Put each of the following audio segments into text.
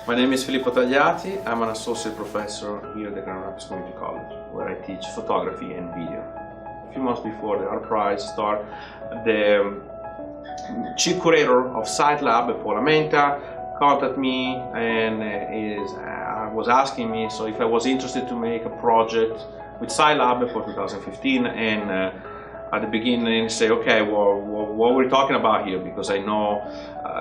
My name is Filippo Tagliati. I'm an associate professor here at the Grand Rapids Community College, where I teach photography and video. A few months before the ArtPrize start, the chief curator of Site Lab at Polamenta contacted me and was asking me if I was interested to make a project with Site Lab for 2015, and at the beginning say, okay, well, what we're talking about here, because I know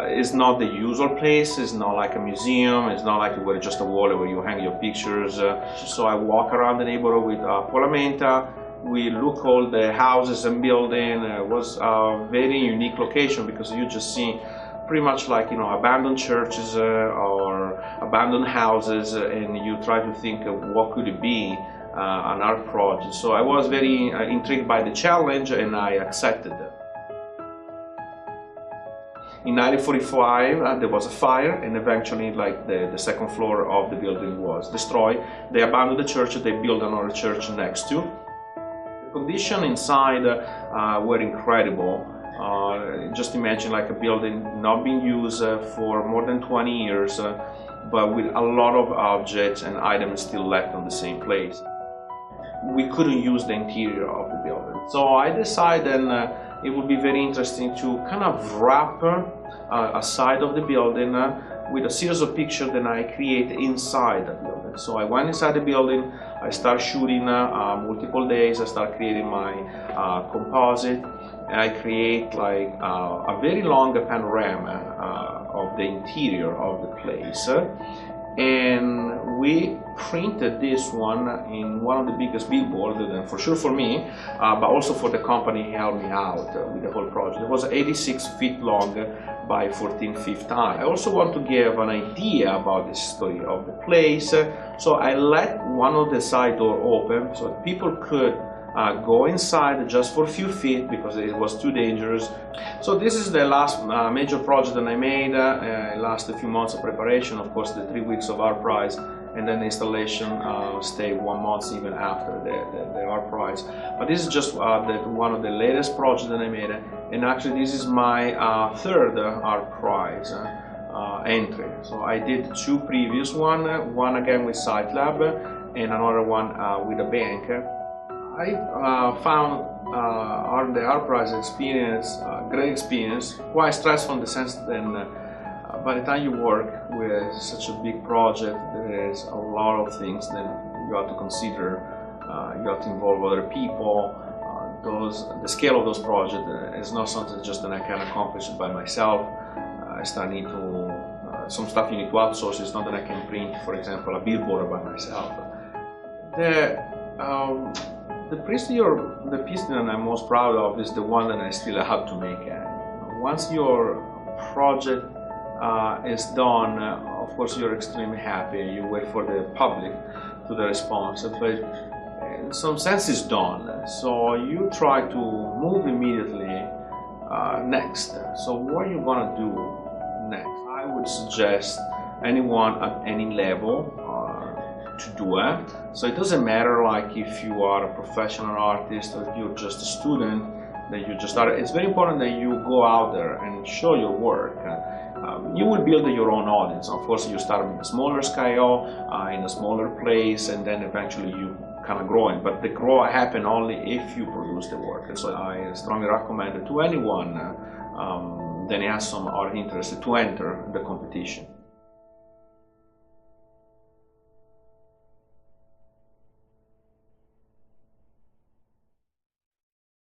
it's not the usual place, it's not like a museum, it's not like where it's just a wall where you hang your pictures. So I walk around the neighborhood with Polamenta. We look all the houses and buildings. It was a very unique location because you just see pretty much like, abandoned churches or abandoned houses, and you try to think of what could it be. An art project. So I was very intrigued by the challenge, and I accepted it. In 1945 there was a fire, and eventually the second floor of the building was destroyed. They abandoned the church, they built another church next to. The conditions inside were incredible. Just imagine like a building not being used for more than 20 years, but with a lot of objects and items still left on the same place. We couldn't use the interior of the building. So I decided it would be very interesting to kind of wrap a side of the building with a series of pictures that I create inside the building. So I went inside the building, I started shooting multiple days, I started creating my composite, and I create like a very long panorama of the interior of the place. And we printed this one in one of the biggest billboards, and for sure for me, but also for the company who helped me out with the whole project. It was 86 feet long by 14 feet high. I also want to give an idea about the history of the place, so I let one of the side door open so people could go inside just for a few feet because it was too dangerous. So this is the last major project that I made. It lasted a few months of preparation, of course the 3 weeks of ArtPrize, and then the installation stayed 1 month even after the ArtPrize. But this is just one of the latest projects that I made, and actually this is my third ArtPrize entry. So I did two previous one again with Site Lab and another one with a bank. I found the ArtPrize experience, great experience, quite stressful in the sense that by the time you work with such a big project, there is a lot of things that you have to consider. You have to involve other people. The scale of those projects is not something just that I can accomplish by myself. I start need to some stuff you need to outsource. It's not that I can print, for example, a billboard by myself. The piece that I'm most proud of is the one that I still have to make. Once your project is done, of course you're extremely happy. You wait for the public to the response, but in some sense it's done. So you try to move immediately next. So what are you gonna do next? I would suggest anyone at any level to do it. So it doesn't matter like if you are a professional artist or if you're just a student that you just started. It's very important that you go out there and show your work. You will build your own audience. Of course, you start with a smaller scale, in a smaller place, and then eventually you kind of growing. But the growth happen only if you produce the work. And so I strongly recommend it to anyone that has some art interest to enter the competition.